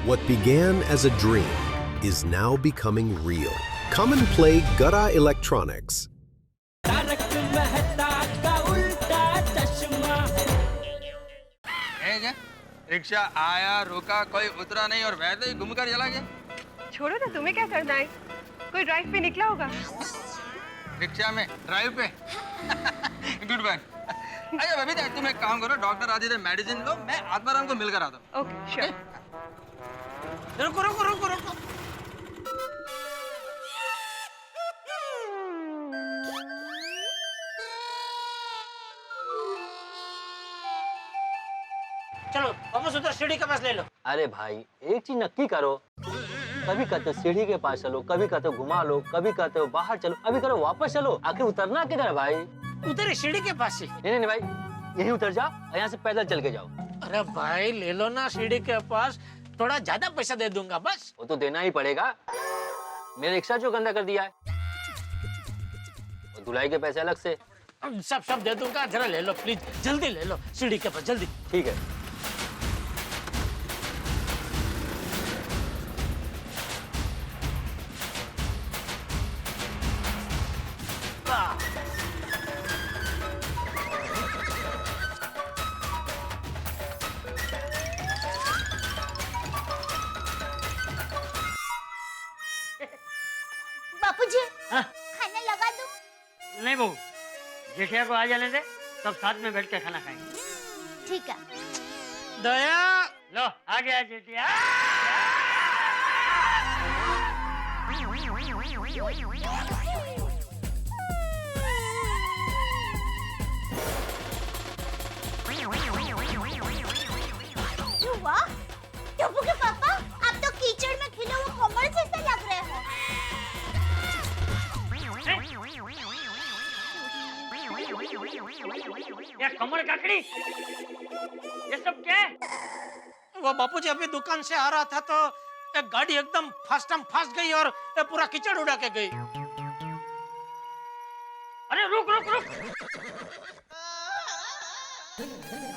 What began as a dream is now becoming real. Come and play Gada Electronics. Rickshaw आया, रुका, कोई उतरा नहीं और वैसे ही घूमकर चला गया। छोड़ो ना, तुम्हें क्या करना है? कोई ड्राइव पे निकला होगा। रिक्शा में ड्राइव पे गुड बाय। अच्छा बेबी, तुम एक काम करो, डॉक्टर आज इधर मेडिसिन लो, मैं आत्माराम को मिलकर आता हूँ। Okay, sure. रुको रुको रुको रुको। चलो वापस उधर सीढ़ी के पास ले लो। अरे भाई एक चीज नक्की करो, कभी कहते हो सीढ़ी के पास चलो, कभी कहते हो घुमा लो, कभी कहते हो बाहर चलो, अभी करो वापस चलो। आखिर उतरना किधर है भाई? उधर ही सीढ़ी के पास ही। नहीं नहीं भाई, यहीं उतर जाओ और यहाँ से पैदल चल के जाओ। अरे भाई ले लो ना सीढ़ी के पास, थोड़ा ज्यादा पैसा दे दूंगा बस। वो तो देना ही पड़ेगा, मेरे रिक्शा जो गंदा कर दिया है, और धुलाई के पैसे अलग से। सब दे दूंगा, जरा ले लो प्लीज, जल्दी ले लो सीढ़ी के पास, जल्दी। ठीक है। बापूजी, हाँ? खाना लगा दूं? नहीं बहू, जेठिया को आ जाने दे, सब साथ में बैठ के खाना खाएंगे। ठीक है। दया लो आ गया जेठिया। वाह, टप्पू के पापा, आप तो कीचड़ में खिले हुए कमल जैसे लग रहे हो। ये कमर काकड़ी, ये सब क्या है? वो बापूजी अभी दुकान से आ रहा था तो एक गाड़ी एकदम फंस गई और पूरा कीचड़ उड़ा के गई। अरे रुक रुक रुक,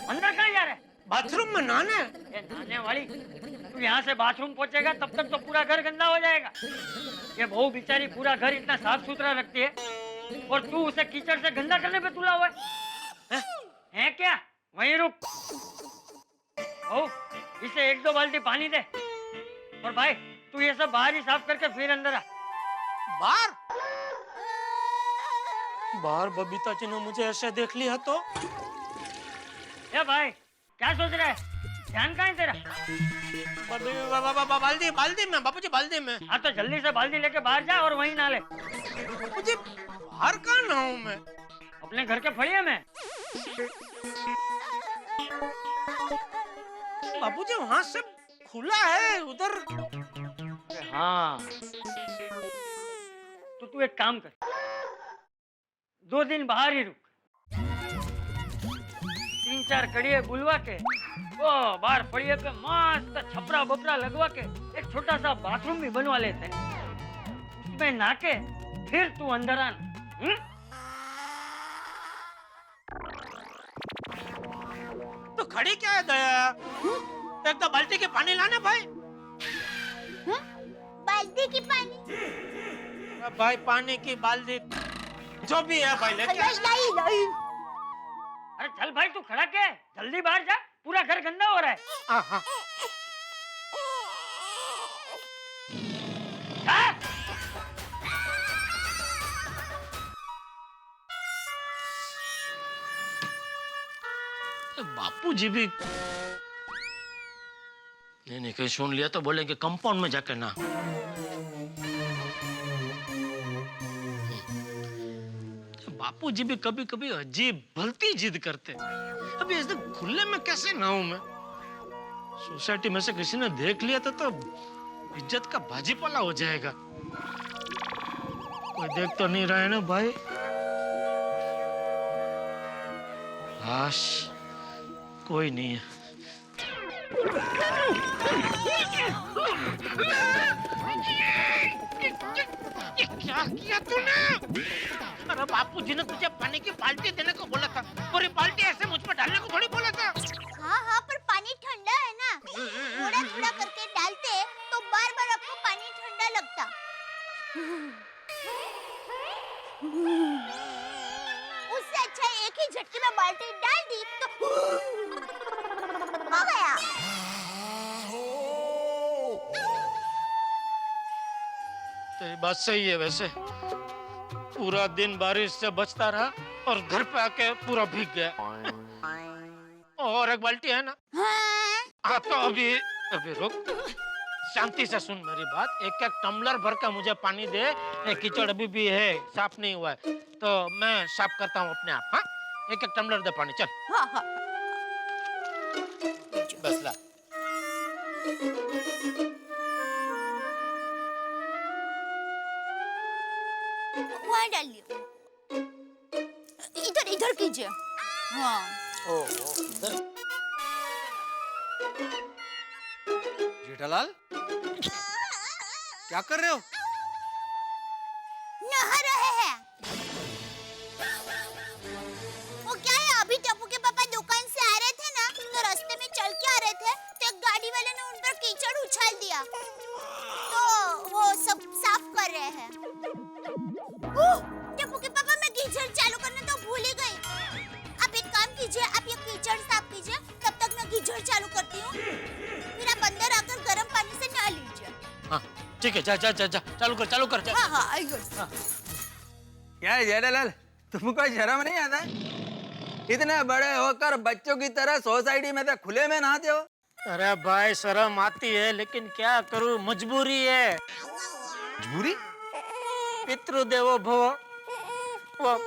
अंदर कहाँ जा रहा है? बाथरूम में नहाने। ये नहाने वाली, तू यहाँ से बाथरूम पहुँचेगा तब तक तो पूरा घर गंदा हो जाएगा। ये बहू बेचारी पूरा घर इतना साफ सुथरा रखती है और तू उसे कीचड़ से गंदा करने पे तुला हुआ है क्या? वहीं रुक। ओ, इसे एक दो बाल्टी पानी दे। और भाई तू ये सब बाहर ही साफ करके फिर अंदर आ। बाहर बबीता जी ने मुझे ऐसे देख लिया तो? ए भाई क्या सोच रहा है? ध्यान कहाँ है तेरा? बाल्दी में बापूजी, बाल्दी में। हाँ तो जल्दी से बाल्दी लेके बाहर जा और वहीं नहा ले। बापूजी बाहर कहाँ नहाऊं मैं? अपने घर के फड़िया में। बापूजी वहाँ से खुला है उधर। हाँ तो तू एक काम कर, 2 दिन बाहर ही रुक, 3-4 कड़िए बुलवा के वो बाहर फड़िए पे मस्त छपरा बपरा लगवा के एक छोटा सा बाथरूम भी बनवा लेते हैं, उसमें नहा के फिर तू अंदर आना। तो खड़ी क्या है दया? एक तो बाल्टी के पानी लाना भाई। बाल्टी की पानी? भाई पानी की बाल्टी जो भी है भाई लेके। लाई। अरे चल भाई तू खड़ा क्या है? जल्दी बाहर जा, पूरा घर गंदा हो रहा है। हाँ। बापूजी भी नहीं कहीं सुन लिया तो बोलेंगे कंपाउंड में जाकर ना। बापूजी भी कभी कभी अजीब भलती जिद करते। अभी ऐसे खुले में कैसे नहाऊं मैं? सोसाइटी में से किसी ने देख लिया तो इज्जत का बाजीपाला हो जाएगा। कोई देख तो नहीं रहा है ना भाई? हाश कोई नहीं है। क्या किया तूने? अरे बापूजी ने तुझे पानी की बाल्टी देने को बोला था, पूरी बाल्टी ऐसे मुझ पर डालने को थोड़ी बोला था। हाँ पर पानी ठंडा है ना, थोड़ा थोड़ा करके डालते उससे अच्छा एक ही झटके में बाल्टी डाल दी तो हो गया। तेरी बात सही है वैसे। पूरा दिन बारिश से बचता रहा और घर पे आके पूरा भीग गया। और एक बाल्टी है ना? हाँ तो अभी रुक, शांति से सुन मेरी बात। एक एक टम्बलर भर का मुझे पानी दे। कीचड़ अभी भी है, साफ नहीं हुआ है, तो मैं साफ करता हूँ अपने आप। हाँ, एक एक टम्बलर दे पानी, चल। हाँ हाँ। बस ला। वहाँ डालिए। इधर इधर कीजिए। हाँ। जेठालाल, क्या कर रहे हो? नहा रहे हैं। वो क्या है, अभी टप्पू के पापा दुकान से आ रहे थे ना, तो रास्ते में चल के आ रहे थे, तो एक गाड़ी वाले ने उन पर कीचड़ उछाल दिया, तो वो सब साफ कर रहे हैं। टप्पू के पापा, मैं कीचड़ चालू करना तो भूल ही गई। आप एक काम कीजिए, आप ये कीचड़ साफ कीजिए, तब तक मैं कीचड़ चालू करती हूँ। फिर आप अंदर आकर गर्म पानी से नहा लीजिए। हाँ ठीक है, जा जा जा जा, चालू कर जा। हाँ हाँ आइए। क्या है जेठालाल, तुमको शर्म नहीं आता है? इतने बड़े होकर बच्चों की तरह सोसाइटी में तो खुले में नहाते हो। अरे भाई शर्म आती है, लेकिन क्या करूं, मजबूरी है। मजबूरी? पितृदेवो भव। वो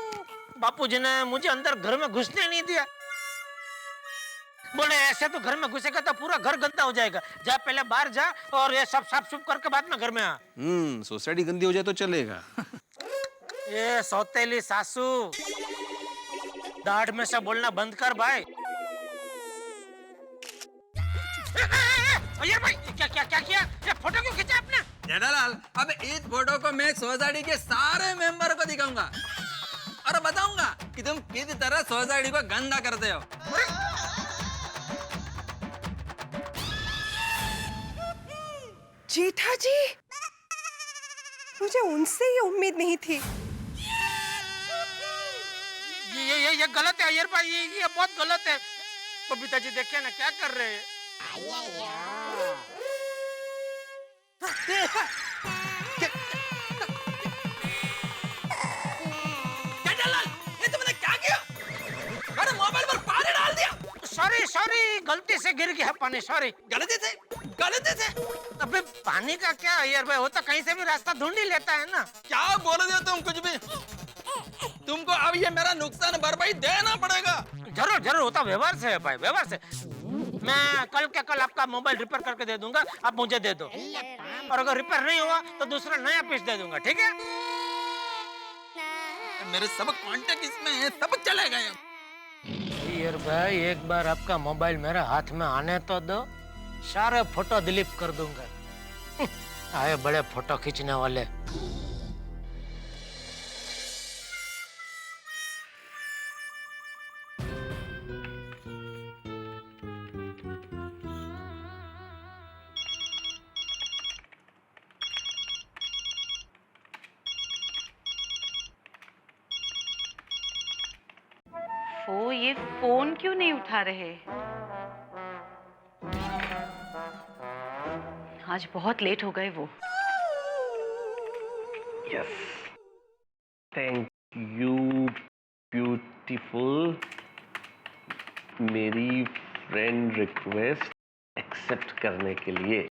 बापूजी ने मुझे अंदर घर में घुसने नहीं दिया। बोले ऐसे तो घर में घुसेगा तो पूरा घर गंदा हो जाएगा, जा पहले बाहर जा और ये सब साफ सुफ करके बाद में घर में आ। सोसाइटी गंदी हो जाए तो चलेगा। ये सौतेली सासू, दाढ़ में से बोलना बंद कर भाई। अरे भाई क्या क्या क्या किया? ये फोटो क्यों खींचा आपने? जेठालाल, अब इस फोटो को मैं सोसाइटी के सारे मेंबर को दिखाऊंगा और बताऊंगा कि तुम किस तरह सोसाइटी को गंदा करते हो। जेठा जी, मुझे उनसे ये उम्मीद नहीं थी। ये गलत है अय्यर भाई, ये बहुत गलत है। बबीता जी देखिए ना क्या कर रहे हैं। ये तुमने क्या किया? अरे मोबाइल पर पानी डाल दिया। सॉरी गलती से गिर गया पानी, सॉरी। गलती से? अबे पानी का क्या अय्यर भाई, वो तो कहीं से भी रास्ता ढूंढ ही लेता है ना। क्या बोल रहे हो तुम? कुछ भी। तुमको अब ये मेरा नुकसान भरपाई देना पड़ेगा। जरूर होता व्यवहार से है भाई, व्यवहार से। मैं कल के कल आपका मोबाइल रिपेयर करके दे दूंगा, आप मुझे दे दो। और अगर रिपेयर नहीं हुआ तो दूसरा नया पीस दे दूंगा, ठीक है? मेरे सब कांटेक्ट इसमें है, सब चले गए। अय्यर भाई एक बार आपका मोबाइल मेरे हाथ में आने तो दो, सारे फोटो डिलीट कर दूंगा। आए बड़े फोटो खींचने वाले। वो ये फोन क्यों नहीं उठा रहे? आज बहुत लेट हो गए वो। Yes, thank you beautiful. मेरी फ्रेंड रिक्वेस्ट एक्सेप्ट करने के लिए।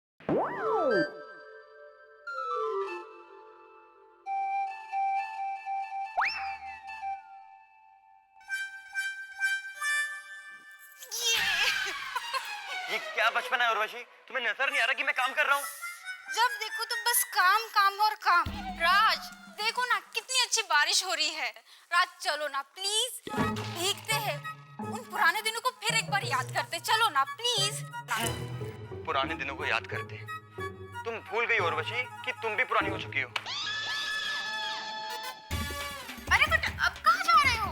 ये क्या बचपन है उर्वशी, तुम्हें नजर नहीं आ रहा कि मैं काम कर रहा हूँ? जब देखो तो बस काम काम और काम। राज देखो ना कितनी अच्छी बारिश हो रही है। राज चलो ना प्लीज, भीगते हैं, उन पुराने दिनों को फिर एक बार याद करते। चलो ना प्लीज। पुराने दिनों को याद करते? तुम भूल गई उर्वशी कि तुम भी पुरानी हो चुकी हो। अरे बट अब कहाँ जा रहे हो?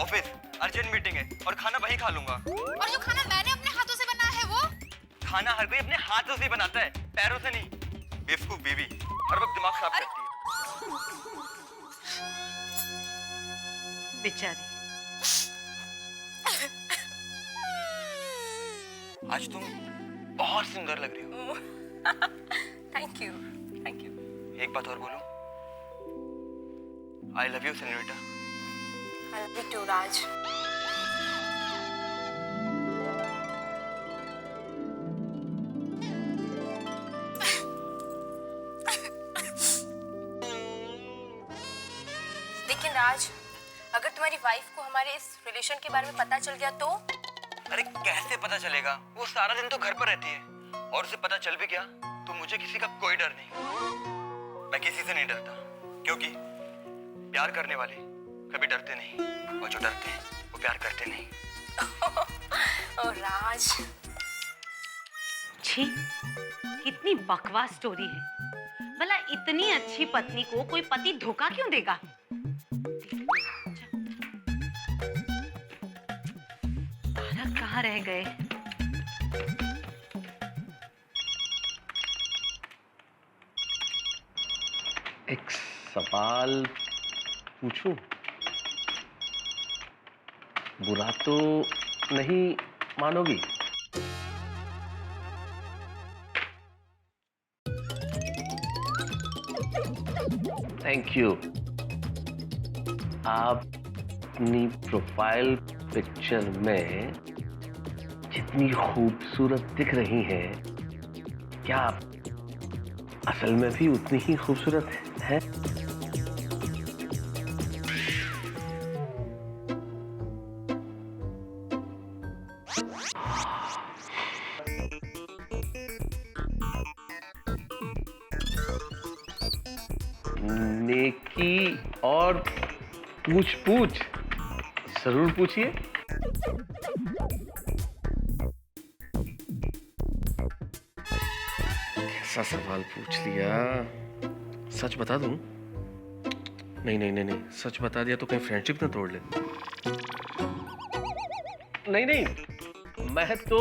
ऑफिस, अर्जेंट मीटिंग है और खाना वहीं खा लूंगा। और जो खाना मैंने अपने हाथों से बनाया है वो? खाना हर कोई अपने हाथों से बनाता है, पैरों से नहीं। बेवकूफ बीवी। हर वक्त दिमाग खराब करती है। बेचारी। आज तुम बहुत सुंदर लग रही हो। Thank you. एक बात और बोलूं? I love you senorita. I love you too Raj. लेकिन राज, अगर तुम्हारी वाइफ को हमारे इस रिलेशन के बारे में पता चल गया तो? अरे कैसे पता चलेगा? वो सारा दिन तो घर पर रहती है, और उसे पता चल भी गया तो मुझे किसी का कोई डर नहीं। मैं किसी से नहीं डरता, क्योंकि प्यार करने वाले कभी डरते नहीं, और जो डरते हैं वो प्यार करते नहीं। ओ राज। छी, कितनी बकवास स्टोरी है। भला इतनी अच्छी पत्नी को कोई पति धोखा क्यों देगा? तारक कहाँ रह गए? एक सवाल पूछूं? बुरा तो नहीं मानोगी? Thank you. आप अपनी प्रोफाइल पिक्चर में जितनी खूबसूरत दिख रही हैं, क्या आप असल में भी उतनी ही खूबसूरत है? नेकी और पूछ पूछ जरूर पूछिए। कैसा सवाल पूछ लिया? सच बता दूं? नहीं, सच बता दिया तो कहीं फ्रेंडशिप ना तोड़ ले। नहीं, मैं तो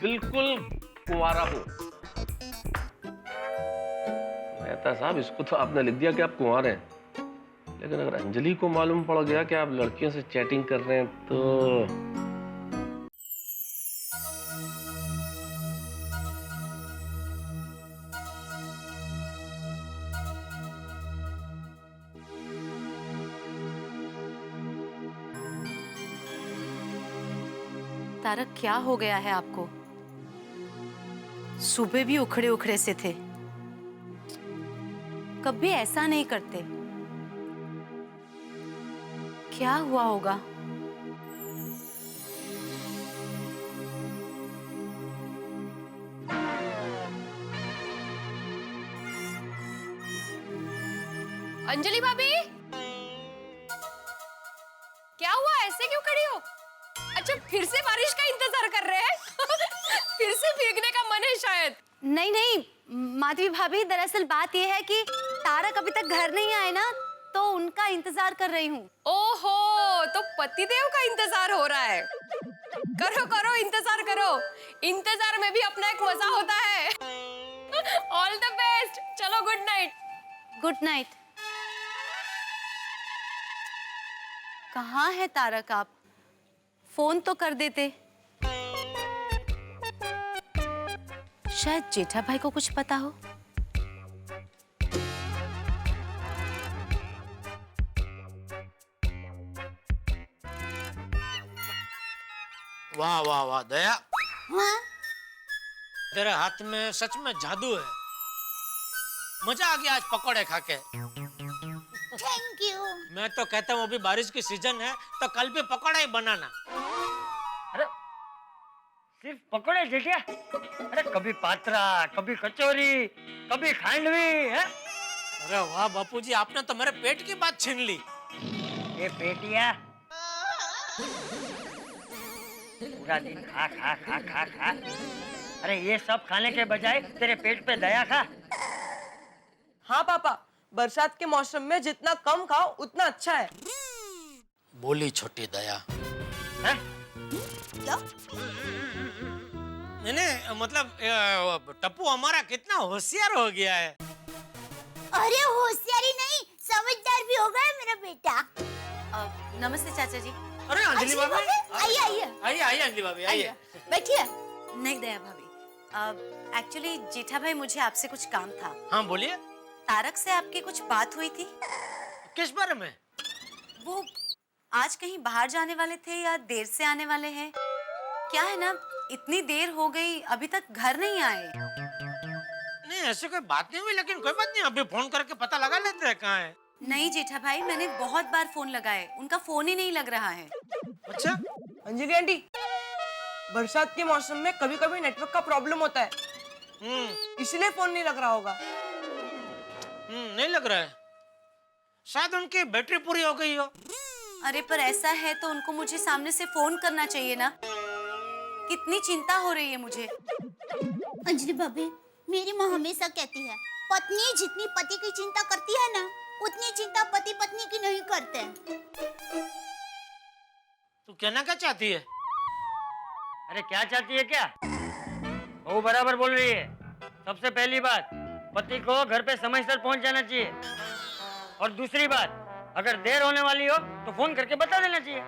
बिल्कुल कुंवारा हूं। मेहता साहब, इसको तो आपने लिख दिया कि आप कुंवार हैं, लेकिन अगर अंजलि को मालूम पड़ गया कि आप लड़कियों से चैटिंग कर रहे हैं तो तारक, क्या हो गया है आपको? सुबह भी उखड़े उखड़े से थे, कभी ऐसा नहीं करते। क्या हुआ होगा? अंजलि भाभी, क्या हुआ? ऐसे क्यों खड़ी हो? अच्छा, फिर से बारिश का इंतजार कर रहे हैं? फिर से भीगने का मन है शायद। नहीं, माधवी भाभी, दरअसल बात यह है कि तारक अभी तक घर नहीं आए ना, तो उनका इंतजार कर रही हूँ। ओहो, तो पतिदेव का इंतजार हो रहा है। करो इंतजार करो, इंतजार में भी अपना एक मजा होता है। All the best. चलो, गुड नाइट। Good night. कहाँ है तारक आप? फोन तो कर देते। शायद जेठा भाई को कुछ पता हो। वाह वाह वाह दया, हाँ? तेरे हाथ में सच में जादू है। मजा आ गया आज पकौड़े खा के। Thank you. मैं तो कहता हूँ अभी बारिश की सीजन है तो कल भी पकौड़ा ही बनाना। अरे सिर्फ पकौड़े जेठिया? अरे कभी पात्रा, कभी कचौरी, कभी खांडवी है? अरे वाह बापूजी, आपने तो मेरे पेट की बात छीन ली। ये पेटिया पूरा दिन खा खा खा खा खा। अरे ये सब खाने के बजाय तेरे पेट पे दया खा। हाँ पापा, बरसात के मौसम में जितना कम खाओ उतना अच्छा है। बोली छोटी दया। है? क्या? नहीं, मतलब टप्पू हमारा कितना होशियार हो गया है। अरे होशियारी नहीं, समझदार भी होगा मेरा बेटा। नमस्ते चाचा जी। अरे अंजलि भाभी, आइए आइए आइए आइए अंजलि भाभी आइए। बैठिए। नहीं दया भाभी, एक्चुअली जेठा भाई मुझे आपसे कुछ काम था। हाँ बोलिए। तारक से आपकी कुछ बात हुई थी? किस बारे में? वो आज कहीं बाहर जाने वाले थे या देर से आने वाले हैं? क्या है ना, इतनी देर हो गई अभी तक घर नहीं आए। नहीं ऐसे कोई बात नहीं हुई, लेकिन कोई बात नहीं, अभी फोन करके पता लगा लेते हैं कहाँ है। नहीं जेठा भाई, मैंने बहुत बार फोन लगाए, उनका फोन ही नहीं लग रहा है। अच्छा अंजलि आंटी, बरसात के मौसम में कभी कभी नेटवर्क का प्रॉब्लम होता है, इसलिए फोन नहीं लग रहा होगा। नहीं लग रहा है, शायद उनकी बैटरी पूरी हो गई हो। अरे पर ऐसा है तो उनको मुझे सामने से फोन करना चाहिए ना, कितनी चिंता हो रही है मुझे। अंजलि भाभी, मेरी माँ हमेशा कहती है, पत्नी जितनी पति की चिंता करती है ना, उतनी चिंता पति पत्नी की नहीं करते। तू कहना क्या चाहती है? अरे क्या चाहती है क्या? वो बराबर बोल रही है। सबसे पहली बात, पति को घर पे समय से पहुंच जाना चाहिए, और दूसरी बात, अगर देर होने वाली हो तो फोन करके बता देना चाहिए।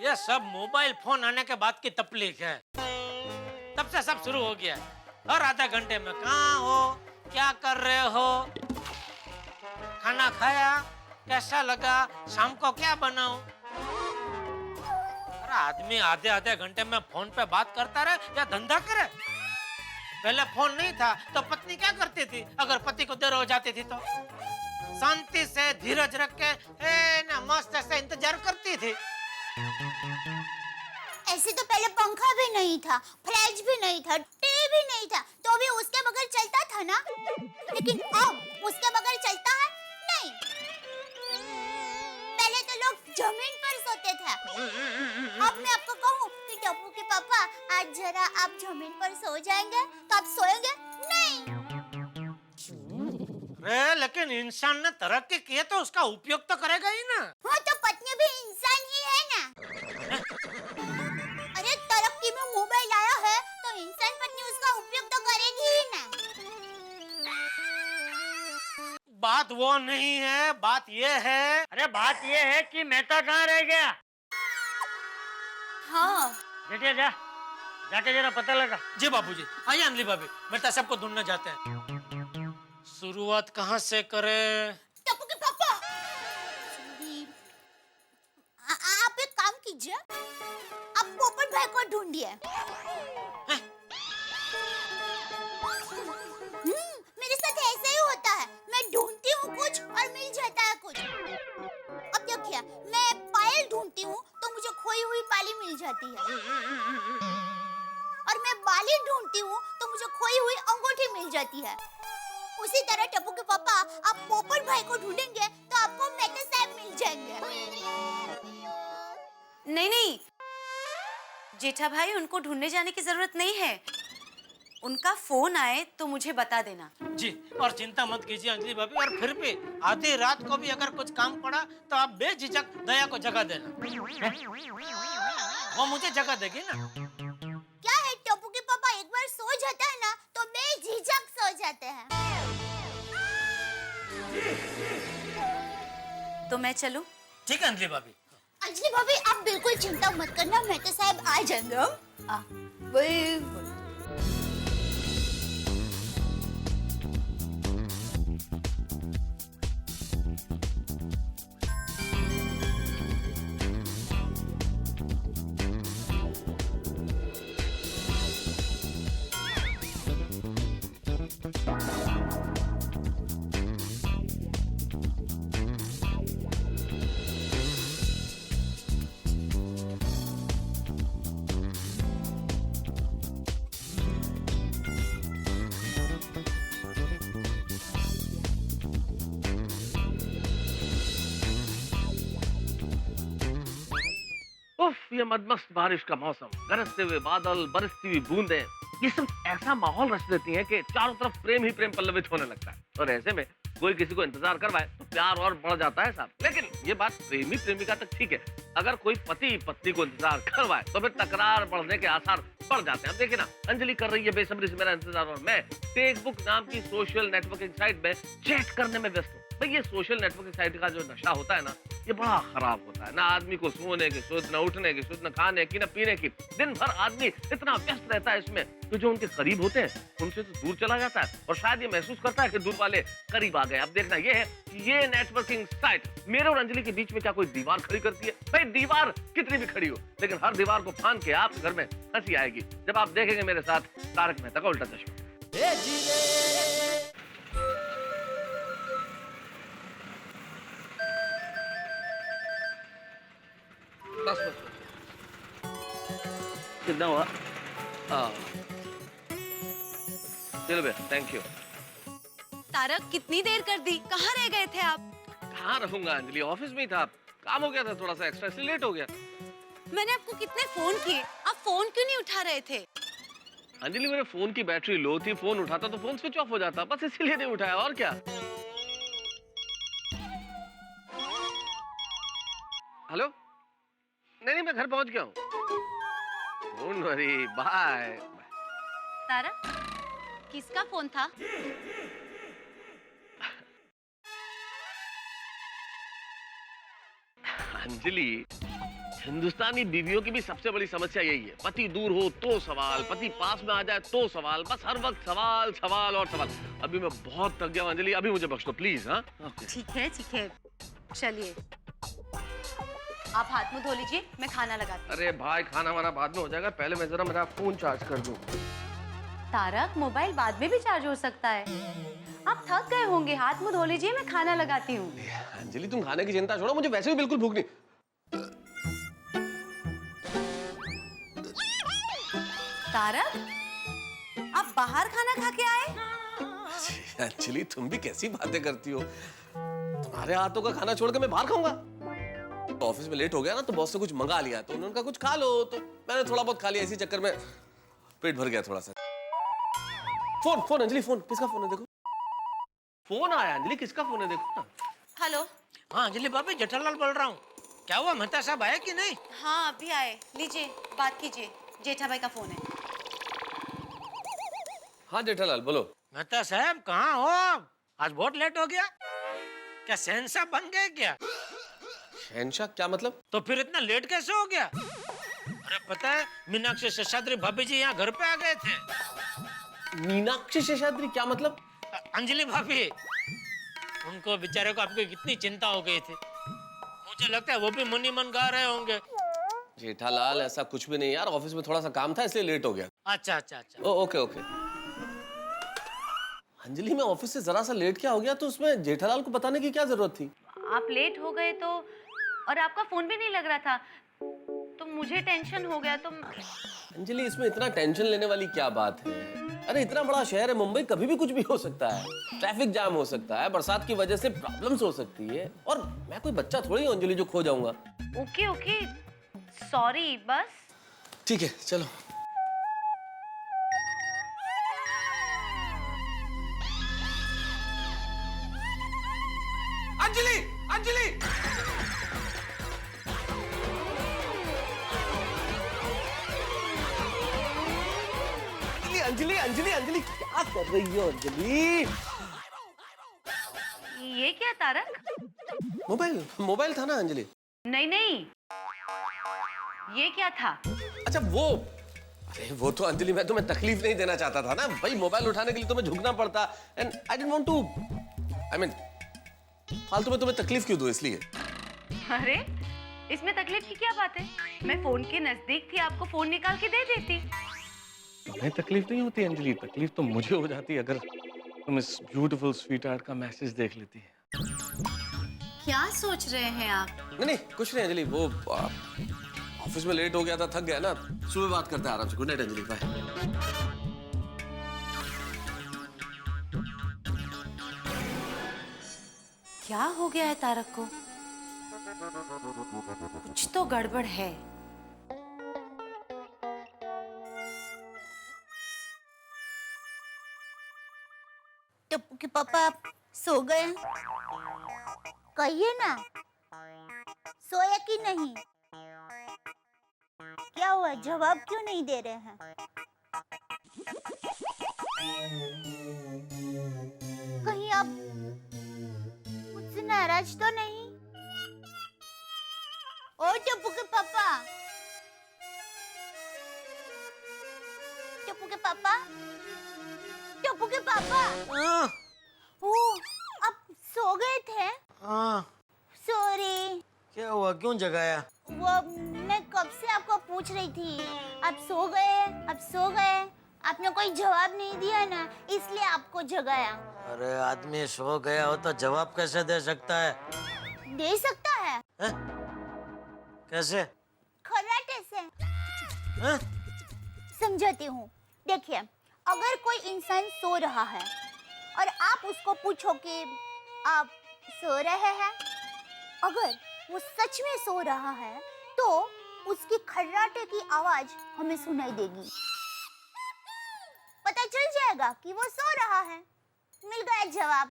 ये सब मोबाइल फोन आने के बाद की तकलीफ है, तब से सब शुरू हो गया। हर आधा घंटे में कहाँ हो, क्या कर रहे हो, खाना खाया, कैसा लगा, शाम को क्या बनाऊं। अरे आदमी आधे आधे घंटे में फोन पे बात करता रहे या धंधा करे। पहले फोन नहीं था तो पत्नी क्या करती थी? अगर पति को देर हो जाती थी तो शांति से धीरज रख के ना मस्त से इंतजार करती थी। ऐसे तो पहले पंखा भी नहीं था, फ्रिज भी नहीं था, टीवी भी नहीं था, तो भी उसके बगैर चलता था ना। लेकिन अब उसके बगैर चलता है नहीं। पहले तो लोग जमीन पर सोते थे। अब मैं आपको कहूँ कि टप्पू के पापा आज जरा आप जमीन पर सो जाएंगे तो आप सोएंगे नहीं। अरे लेकिन इंसान ने तरक्की की है तो उसका उपयोग तो करेगा ही ना। हाँ तो पत्नी भी इंसान ही है ना। अरे तरक्की में मोबाइल आया है तो इंसान पत्नी उसका उपयोग तो करेगी ही ना। बात वो नहीं है, बात ये है। अरे बात ये है कि मेहता कहाँ रह गया? हाँ बेटिया जा, जाके जरा पता लगा। जी बाबूजी। आइए अंजलि भाभी, बेटा सबको ढूंढने जाते हैं। शुरुआत कहाँ से करें? टप्पू के पापा, आप एक काम कीजिए, आप पोपट भाई को ढूंढिए। मेरे साथ ऐसा ही होता है, मैं ढूंढती हूँ कुछ और मिल जाता है कुछ। अब देखिए, मैं पायल ढूंढती हूँ तो मुझे खोई हुई बाली मिल जाती है, और मैं बाली ढूंढती हूँ तो मुझे खोई हुई अंगूठी मिल जाती है। उसी तरह टप्पू के पापा, आप पोपट भाई को ढूंढेंगे तो आपको मेहता साहब मिल जाएंगे। नहीं नहीं जेठा भाई, उनको ढूंढने जाने की जरूरत नहीं है। उनका फोन आए तो मुझे बता देना। जी, और चिंता मत कीजिए अंजलि भाभी, और फिर भी आधी रात को भी अगर कुछ काम पड़ा तो आप बेझिझक दया को जगह देना, वो मुझे जगह देगी ना। क्या है टप्पू के पापा, एक बार सो जाता है ना तो बेझिझक सो जाते हैं। तो मैं चलूं? ठीक है अंजलि भाभी। अंजलि भाभी, आप बिल्कुल चिंता मत करना, मेहता साहब आ जाएंगे। उफ, ये मदमस्त बारिश का मौसम, गरजते हुए बादल, बरसती हुई बूंदें, ये सब ऐसा माहौल रच देती हैं कि चारों तरफ प्रेम ही प्रेम पल्लवित होने लगता है। और ऐसे में कोई किसी को इंतजार करवाए तो प्यार और बढ़ जाता है साहब। लेकिन ये बात प्रेमी प्रेमिका तक ठीक है, अगर कोई पति पत्नी को इंतजार करवाए तो फिर तकरार बढ़ने के आसार बढ़ जाते हैं। अब देखिए ना, अंजलि कर रही है बेसब्री से मेरा इंतजार और मैं फेसबुक नाम की सोशल नेटवर्किंग साइट में चैट करने में व्यस्त हूँ। भाई ये सोशल नेटवर्किंग साइट का जो नशा होता है ना, ये बड़ा खराब होता है ना। आदमी को सोने की सुध, न उठने की सुध, न खाने की, न पीने की। दिन भर आदमी इतना व्यस्त रहता है इसमें तो जो उनके करीब होते हैं उनसे तो दूर चला जाता है और शायद ये महसूस करता है कि दूर वाले करीब आ गए। अब देखना ये है कि ये नेटवर्किंग साइट मेरे और अंजलि के बीच में क्या कोई दीवार खड़ी करती है? भाई दीवार कितनी भी खड़ी हो, लेकिन हर दीवार को फांद के आपके घर में हंसी आएगी जब आप देखेंगे मेरे साथ तारक मेहता का उल्टा चश्मा। बस बस कितना हुआ? चलो भैया, थैंक यू। तारक कितनी देर कर दी, कहाँ रह गए थे आप? कहाँ रहूंगा अंजलि, ऑफिस में ही था। काम हो गया था थोड़ा सा एक्स्ट्रा, इसलिए लेट हो गया। मैंने आपको कितने फोन किए, आप फोन क्यों नहीं उठा रहे थे? अंजलि मेरे फोन की बैटरी लो थी, फोन उठाता तो फोन स्विच ऑफ हो जाता, बस इसीलिए नहीं उठाया, और क्या। हेलो, नहीं मैं घर पहुंच गया हूँ। Don't worry, bye. तारक, किसका फोन था? अंजलि, हिंदुस्तानी बीवियों की भी सबसे बड़ी समस्या यही है। पति दूर हो तो सवाल, पति पास में आ जाए तो सवाल, बस हर वक्त सवाल सवाल और सवाल। अभी मैं बहुत थक गया हूं अंजलि, अभी मुझे बख्श दो प्लीज। हाँ ठीक है चलिए, आप हाथ मुंह धो लीजिए, मैं खाना लगाती हूँ। अरे भाई, खाना वाना बाद में हो जाएगा, पहले मैं जरा मेरा फोन चार्ज कर दूं। तारक, मोबाइल बाद में भी चार्ज हो सकता है। आप थक गए होंगे, हाथ मुंह धो लीजिए, मैं खाना लगाती हूँ। अंजलि तुम खाने की चिंता छोड़ो, मुझे वैसे भी बिल्कुल भूख नहीं। तारक, आप बाहर खाना खा के आए? अंजलि तुम भी कैसी बातें करती हो, तुम्हारे हाथों का खाना छोड़ के मैं बाहर खाऊंगा? तो ऑफिस में लेट हो गया ना, तो बॉस से कुछ मंगा लिया, तो उन्होंने कहा कुछ खा लो, तो मैंने थोड़ा बहुत खा लिया, इसी चक्कर में पेट भर गया थोड़ा सा। फोन अंजलि, फोन किसका फोन है देखो। फोन आया अंजलि, किसका फोन है देखो ना। हेलो। हाँ अंजलि भाभी, जेठालाल बोल रहा हूँ। क्या हुआ, मेहता साहब आए कि नहीं? हाँ अभी आए, लीजिए बात कीजिए, जेठा भाई का फोन है। हाँ जेठालाल बोलो। मेहता साहब कहाँ हो? आज बहुत लेट हो गया, क्या शहंशाह बन गए क्या? शहंशाह क्या मतलब? तो फिर इतना लेट कैसे हो गया? अरे पता है, मीनाक्षी शेषाद्री भाभी जी यहाँ घर पे आ गए थे। मीनाक्षी शेषाद्री क्या मतलब? अंजलि भाभी, उनको बेचारे को आपकी कितनी चिंता हो गई थी, मुझे लगता है वो भी मुनी मन गा रहे होंगे। जेठालाल ऐसा कुछ भी नहीं यार, ऑफिस में थोड़ा सा काम था इसलिए लेट हो गया। अच्छा। ओके। अंजलि मैं ऑफिस से जरा सा लेट क्या हो गया तो उसमें जेठालाल को बताने की क्या जरूरत थी? आप लेट हो गए तो, और आपका फोन भी नहीं लग रहा था तो मुझे टेंशन हो गया। तो अंजलि इसमें इतना टेंशन लेने वाली क्या बात है? अरे इतना बड़ा शहर है मुंबई, कभी भी कुछ भी हो सकता है। ट्रैफिक जाम हो सकता है, बरसात की वजह से प्रॉब्लम्स हो सकती है, और मैं कोई बच्चा थोड़ी हूँ अंजलि जो खो जाऊंगा। ओके सॉरी, बस ठीक है चलो। अंजलि अंजलि क्या कर रही हो अंजलि? ये क्या तारक? मोबाइल था ना अंजलि। नहीं, ये क्या था? अच्छा वो, अरे वो तो अंजलि मैं तुम्हें तकलीफ नहीं देना चाहता था ना भाई, मोबाइल उठाने के लिए तुम्हें झुकना पड़ता, and I didn't want to, I mean फालतू में तुम्हें तकलीफ क्यों दूं, इसलिए। अरे इसमें तकलीफ की क्या बात है? मैं फोन के नजदीक थी, आपको फोन निकाल के दे देती। तुम्हें तकलीफ नहीं होती अंजलि, तकलीफ तो मुझे हो जाती अगर तुम इस ब्यूटीफुल स्वीट हार्ट का मैसेज देख लेती है। क्या सोच रहे हैं आप? नहीं कुछ नहीं अंजलि, वो ऑफिस में लेट हो गया था, थक गया ना, सुबह बात करते हैं आराम से। Good night Anjali, bye. क्या हो गया है तारक को? कुछ तो गड़बड़ है। टप्पू के पापा सो गए? कहिए ना, सोए कि नहीं? क्या हुआ, जवाब क्यों नहीं दे रहे हैं? कहीं आप मुझसे नाराज तो नहीं? ओ टप्पू के पापा, टप्पू के पापा, टप्पू के पापा। ओ, आप सो गए थे? हाँ, सॉरी। क्या हुआ, क्यों जगाया? वो मैं कब से आपको पूछ रही थी, आप सो गए, आप सो गए। आपने कोई जवाब नहीं दिया ना, इसलिए आपको जगाया। अरे आदमी सो गया हो तो जवाब कैसे दे सकता है? दे सकता है। कैसे? खर्राटे से। समझाती हूँ। देखिए, अगर कोई इंसान सो रहा है और आप उसको पूछो कि आप सो रहे हैं, अगर वो सच में सो रहा है तो उसकी खर्राटे की आवाज हमें सुनाई देगी। पता चल जाएगा कि वो सो रहा है। मिल गया जवाब।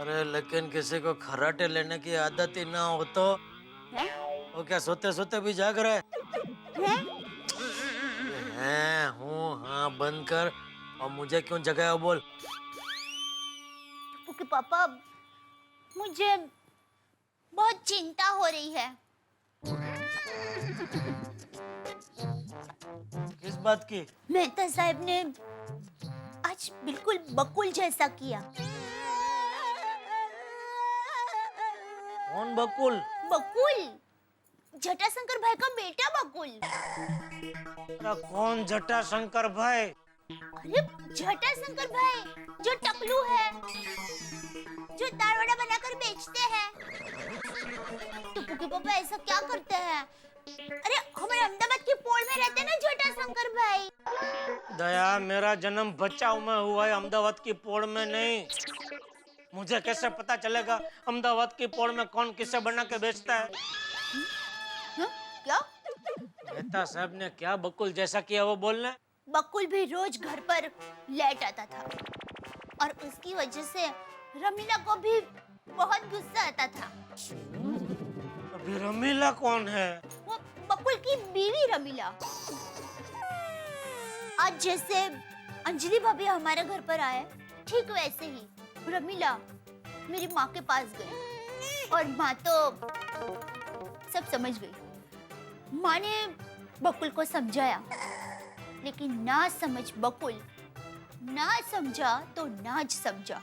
अरे लेकिन किसी को खर्राटे लेने की आदत ही ना हो तो वो क्या सोते सोते भी जाग रहा है? हूँ, हाँ बंद कर। और मुझे क्यों जगाया बोल? क्योंकि पापा, मुझे बहुत चिंता हो रही है। किस बात की? मेहता साहब ने आज बिल्कुल बकुल जैसा किया। कौन बकुल? बकुल, जटाशंकर भाई का बेटा बकुल। कौन जटाशंकर भाई? अरे जटाशंकर भाई, जो टकलू है, जो दारवड़ा बनाकर बेचते हैं। टप्पू के पापा ऐसा क्या करते हैं? अरे हमारे अहमदाबाद की पोल में रहते हैं ना जटाशंकर भाई। दया, मेरा जन्म बचाव में हुआ है, अहमदाबाद की पोड़ में नहीं। मुझे कैसे पता चलेगा अहमदाबाद की पोड़ में कौन किसे बना के बेचता है? क्या? मेहता साहब ने क्या बकुल जैसा किया वो बोलने? बकुल भी रोज घर पर लेट आता था और उसकी वजह से रमीला को भी बहुत गुस्सा आता था। अभी रमीला कौन है? वो बकुल की बीवी रमीला। आज जैसे अंजलि भाभी हमारे घर पर आए, ठीक वैसे ही रमीला मेरी माँ के पास गई और माँ तो सब समझ गई। माँ ने बकुल को समझाया, लेकिन ना समझ बकुल ना समझा तो नाज समझा।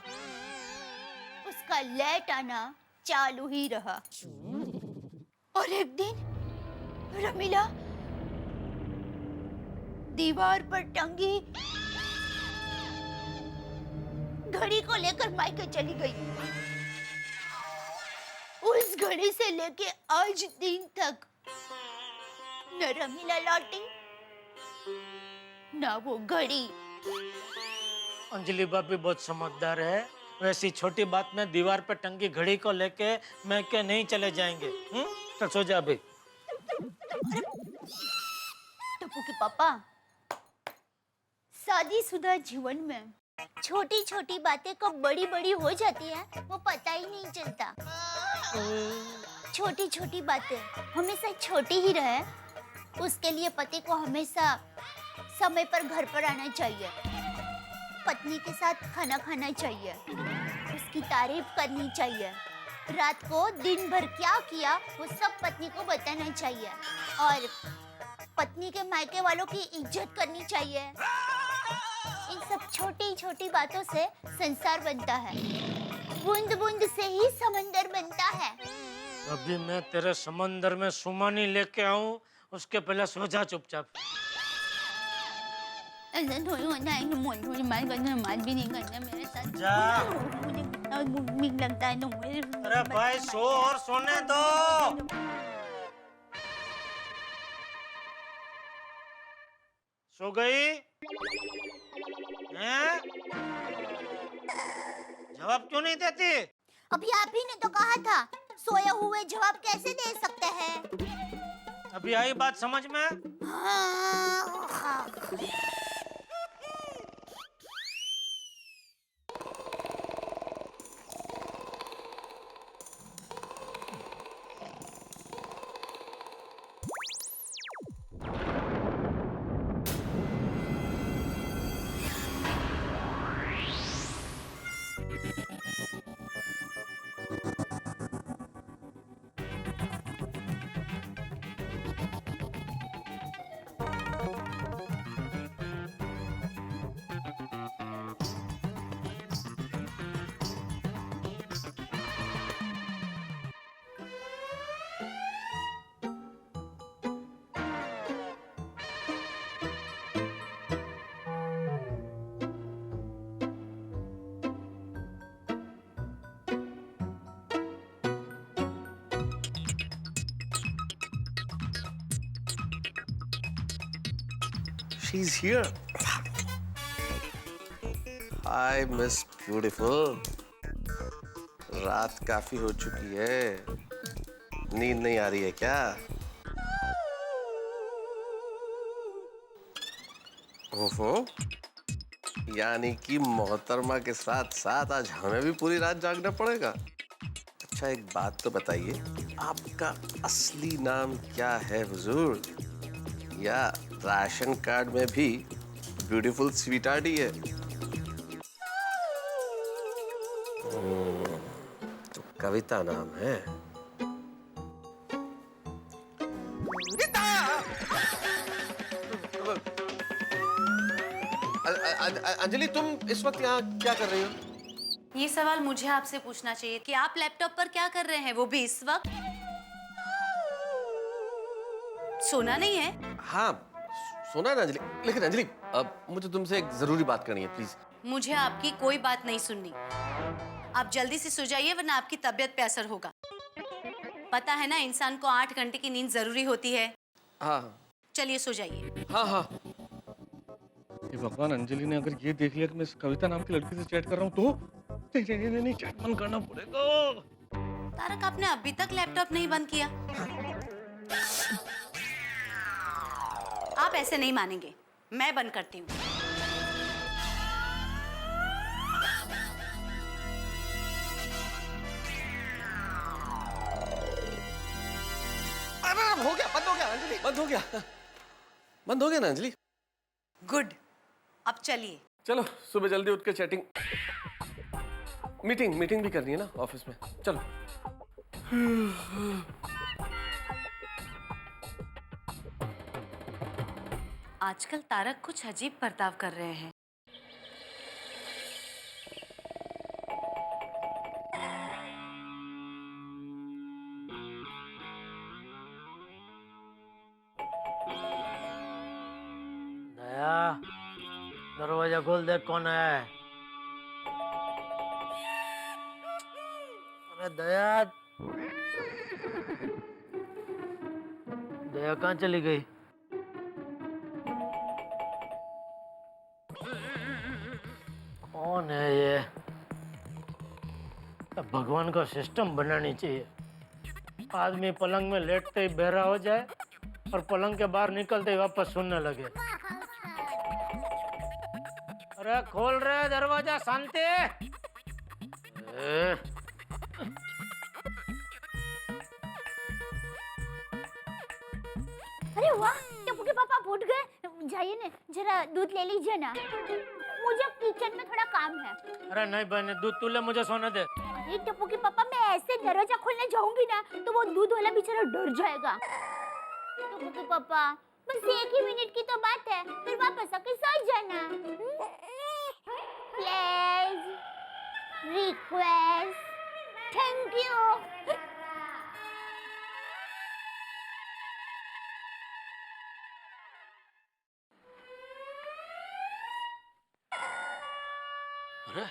उसका लेट आना चालू ही रहा। और एक दिन रमीला दीवार पर टंगी घड़ी को लेकर मायके चली गई। उस घड़ी से लेके आज दिन तक न रमीला लौटी ना वो घड़ी। अंजलि भाभी बहुत समझदार है। वैसी छोटी बात में दीवार पे टंगी घड़ी को लेके मैं क्या नहीं चले जाएंगे? तो सो जा अभी। टप्पू के पापा, शादीशुदा जीवन में छोटी छोटी बातें कब बड़ी बड़ी हो जाती है वो पता ही नहीं चलता। छोटी छोटी बातें हमेशा छोटी ही रहे, उसके लिए पति को हमेशा समय पर घर पर आना चाहिए, पत्नी के साथ खाना खाना चाहिए, उसकी तारीफ करनी चाहिए, रात को दिन भर क्या किया वो सब पत्नी को बताना चाहिए और पत्नी के मायके वालों की इज्जत करनी चाहिए। इन सब छोटी छोटी बातों से संसार बनता है, बूंद बूंद से ही समंदर बनता है। अभी मैं तेरे समंदर में सुमानी लेके आऊं, उसके पहले सो जा चुपचाप। भी नहीं करना मेरे साथ। जा। मुझे लगता है अरे भाई सो और सोने दो। सो गई? हैं? जवाब क्यों नहीं देती? अभी आप ही ने तो कहा था, सोए हुए जवाब कैसे दे सकते हैं? अभी आई बात समझ में? हाँ। She's here. Hi, Miss Beautiful. रात काफी हो चुकी है, नींद नहीं आ रही है क्या? ओहो, यानी कि मोहतरमा के साथ साथ आज हमें भी पूरी रात जागना पड़ेगा। अच्छा एक बात तो बताइए, आपका असली नाम क्या है हुजूर? या राशन कार्ड में भी ब्यूटीफुल स्वीटहार्ट ही है? तो कविता नाम है। अंजलि, तुम इस वक्त यहाँ क्या कर रही हो? ये सवाल मुझे आपसे पूछना चाहिए कि आप लैपटॉप पर क्या कर रहे हैं, वो भी इस वक्त? सोना नहीं है? हाँ, सोना है ना अंजलि। लेकिन अंजलि, अब मुझे तुमसे एक जरूरी बात करनी है, प्लीज। मुझे आपकी कोई बात नहीं सुननी। आप जल्दी से सो जाइए वरना आपकी तबीयत पे असर होगा। पता है ना, इंसान को 8 घंटे की नींद जरूरी होती है। हाँ। चलिए सो जाइए। हाँ हाँ। ये भगवान, अंजलि ने अगर ये देख लिया कि मैं इस कविता नाम की लड़की से चैट कर रहा हूँ तो? नहीं, चैट बंद करना पड़ेगा। तारक, आपने अभी तक लैपटॉप नहीं बंद किया? आप ऐसे नहीं मानेंगे, मैं बंद करती हूँ। हो गया, बंद हो गया अंजलि, बंद हो गया। बंद हो गया ना अंजलि? गुड, अब चलिए। चलो सुबह जल्दी उठ के चैटिंग, मीटिंग भी करनी है ना ऑफिस में। चलो। आजकल तारक कुछ अजीब बर्ताव कर रहे हैं। दया, दरवाजा खोल दे, कौन है? अरे दया, दया कहाँ चली गई? कौन है ये? अब भगवान का सिस्टम बनानी चाहिए। आदमी पलंग में लेटते ही बहरा हो जाए और पलंग के बाहर निकलते ही वापस सुनने लगे। अरे खोल रहे दरवाजा, शांति। अरे वाह, टप्पू के पापा आप उठ गए। जाइए ना, जरा दूध ले लीजिए ना, मुझे किचन में थोड़ा काम है। अरे नहीं बहने, दूध तू ले, मुझे सोने दे। अरे टप्पू के पापा, मैं ऐसे दरवाजा खोलने जाऊंगी ना तो वो दूध वाला बेचारा डर जाएगा। टप्पू के पापा, बस 1 ही मिनट की तो बात है, फिर वापस आके सो जाना। Please, request, thank you. अरे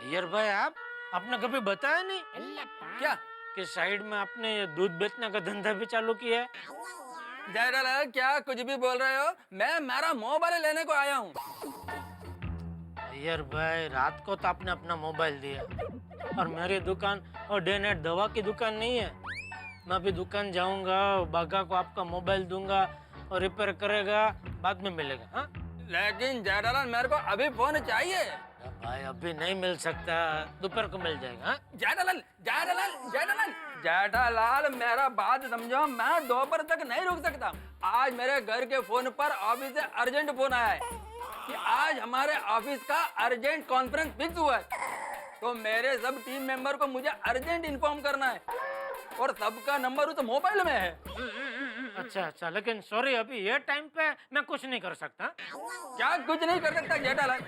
अय्यर भाई, आपने कभी बताया नहीं क्या कि साइड में आपने ये दूध बेचने का धंधा भी चालू किया है? जयलाल, क्या कुछ भी बोल रहे हो? मैं मेरा मोबाइल लेने को आया हूँ। अय्यर भाई, रात को तो आपने अपना मोबाइल दिया और मेरी दुकान और डे नाइट दवा की दुकान नहीं है। मैं अभी दुकान जाऊंगा, बागा को आपका मोबाइल दूंगा और रिपेयर करेगा, बाद में मिलेगा। हाँ, लेकिन जयलाल, मेरे को अभी फोन चाहिए। भाई अभी नहीं मिल सकता, दोपहर को मिल जाएगा। हाँ? जेठालाल, मेरा बात समझो, मैं दोपहर तक नहीं रुक सकता। आज मेरे घर के फोन पर ऑफिस से अर्जेंट फोन आया है कि आज हमारे ऑफिस का अर्जेंट कॉन्फ्रेंस फिक्स हुआ है, तो मेरे सब टीम मेंबर को मुझे अर्जेंट इन्फॉर्म करना है और सबका नंबर उस मोबाइल में है। अच्छा, लेकिन सॉरी, अभी ये टाइम पे मैं कुछ नहीं कर सकता। क्या कुछ नहीं कर सकता जेठालाल?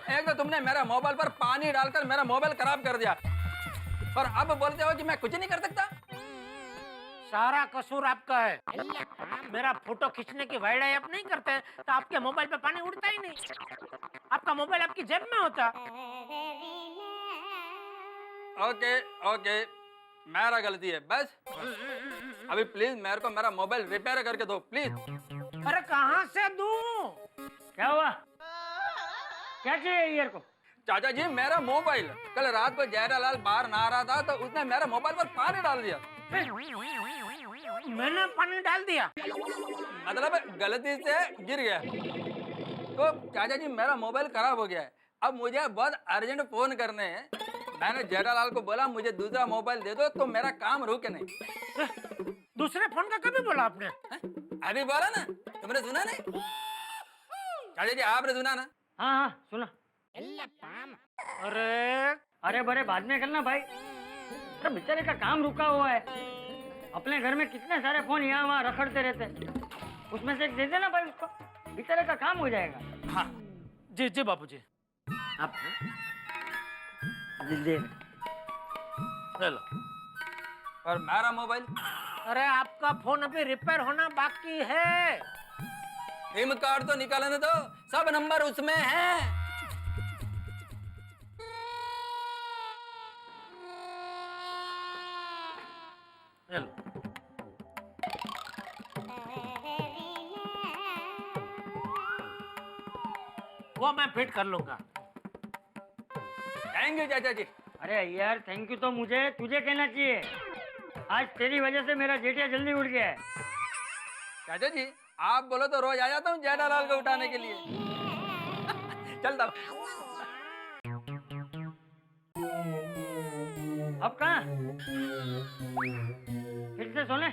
एक तो तुमने मेरा मोबाइल पर पानी डालकर मेरा मोबाइल खराब कर दिया और अब बोलते हो कि मैं कुछ नहीं कर सकता। सारा कसूर आपका है। मेरा फोटो खींचने की वाइड आप नहीं करते तो आपके मोबाइल पे पानी उड़ता ही नहीं। आपका मोबाइल आपकी जेब में होता। ओके, मेरा गलती है बस। अभी प्लीज मेरे को मेरा मोबाइल रिपेयर करके दो प्लीज। अरे कहाँ से दूं? क्या हुआ? क्या चाहिए ईयर को? चाचा जी मेरा मोबाइल, कल रात को जयरालाल बाहर नहा रहा था तो उसने मेरे मोबाइल पर पानी डाल दिया। मैंने पानी डाल दिया? मतलब गलती से गिर गया। तो चाचा जी मेरा मोबाइल खराब हो गया है, अब मुझे बहुत अर्जेंट फोन करने हैं। मैंने जेठालाल को बोला मुझे दूसरा मोबाइल दे दो तो मेरा काम रुके नहीं। दूसरे फोन का कभी बोला आपने? अभी बोला ना, तुमने सुना नहीं? चाचा जी आपने सुना ना? हाँ सुना। अरे बड़े बाद में करना भाई, अरे बेचारे का काम रुका हुआ है। अपने घर में कितने सारे फोन यहाँ वहाँ रखड़ते रहते हैं, उसमें से एक दे देना भाई उसको, बेचारे का काम हो जाएगा। हाँ जी जी बापूजी। आप दे लो। और मेरा मोबाइल? अरे आपका फोन अभी रिपेयर होना बाकी है। सिम कार्ड तो निकालने दो, सब नंबर उसमें हैं। वो मैं फिट कर लूंगा। थैंक यू चाचा जी। अरे यार थैंक यू तो मुझे तुझे कहना चाहिए, आज तेरी वजह से मेरा जेठिया जल्दी उठ गया है। चाचा जी आप बोलो तो रोज आ जाता हूँ जेठालाल को उठाने के लिए। चलता अब कहाँ? फिर से सोने?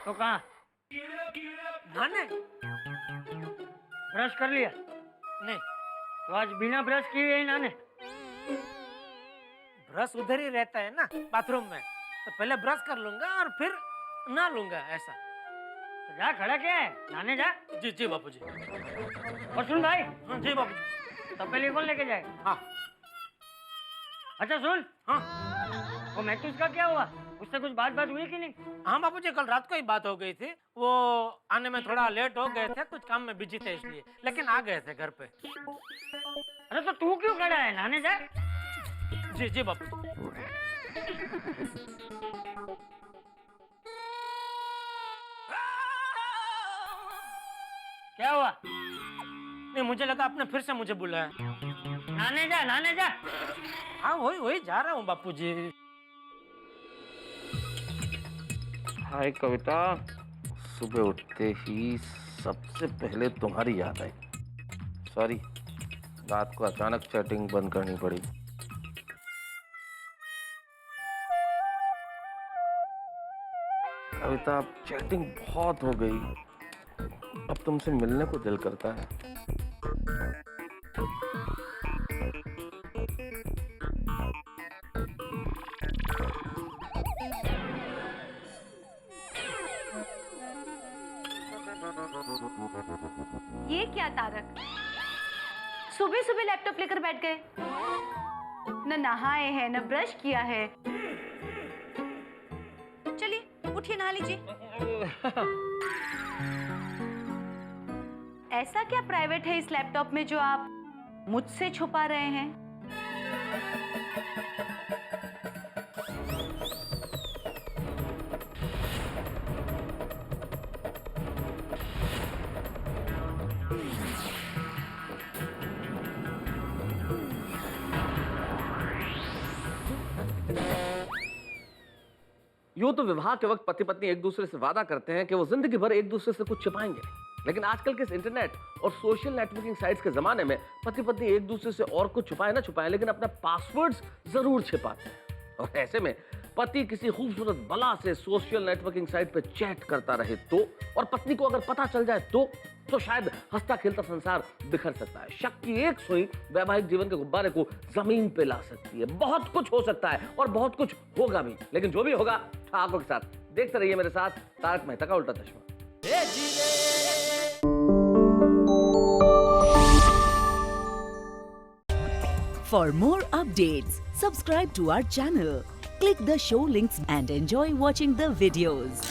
तो कहाँ? नहाने? ब्रश कर लिया? नहीं। तो आज बिना ब्रश किए ही नहाने? ब्रश उधर ही रहता है ना बाथरूम में, तो पहले ब्रश कर लूंगा और फिर नहा लूंगा ऐसा। तो जा, खड़ा क्या है, नहाने जा। जी जी बापूजी। और सुन भाई। हाँ जी बापूजी। तो पहले कौन लेके जाए? हाँ। अच्छा सुन। हाँ। वो मैथ्यूस का क्या हुआ, उससे कुछ बात हुई कि नहीं? हाँ बापूजी कल रात को ही बात हो गई थी, वो आने में थोड़ा लेट हो गए थे, कुछ काम में बिजी थे इसलिए, लेकिन आ गए थे घर पे। अरे तो तू क्यों खड़ा है, नहाने जा। जी जी बापू। क्या हुआ? नहीं मुझे लगा आपने फिर से मुझे बुलाया। नहाने जा, नहाने जा। हाँ वही जा रहा हूँ बापूजी। हाय कविता, सुबह उठते ही सबसे पहले तुम्हारी याद आई। सॉरी, रात को अचानक चैटिंग बंद करनी पड़ी। कविता अब चैटिंग बहुत हो गई, अब तुमसे मिलने को दिल करता है। ये क्या तारक, सुबह सुबह लैपटॉप लेकर बैठ गए, न नहाए हैं न ब्रश किया है। चलिए उठिए नहा लीजिए। ऐसा क्या प्राइवेट है इस लैपटॉप में जो आप मुझसे छुपा रहे हैं? यूं तो विवाह के वक्त पति पत्नी एक दूसरे से वादा करते हैं कि वो जिंदगी भर एक दूसरे से कुछ छिपाएंगे, लेकिन आजकल के इस इंटरनेट और सोशल नेटवर्किंग साइट्स के जमाने में पति पत्नी एक दूसरे से और कुछ छुपाए ना छुपाए, लेकिन अपना पासवर्ड्स जरूर छिपाते हैं। और ऐसे में पति किसी खूबसूरत बला से सोशल नेटवर्किंग साइट पे चैट करता रहे तो, और पत्नी को अगर पता चल जाए तो शायद हंसता खेलता संसार बिखर सकता है। शक की एक सुई वैवाहिक जीवन के गुब्बारे को जमीन पे ला सकती है। बहुत कुछ हो सकता है और बहुत कुछ होगा भी, लेकिन जो भी होगा आपके साथ। देखते रहिए मेरे साथ तारक मेहता का उल्टा चश्मा। For more updates, subscribe to our channel, click the show links and enjoy watching the videos.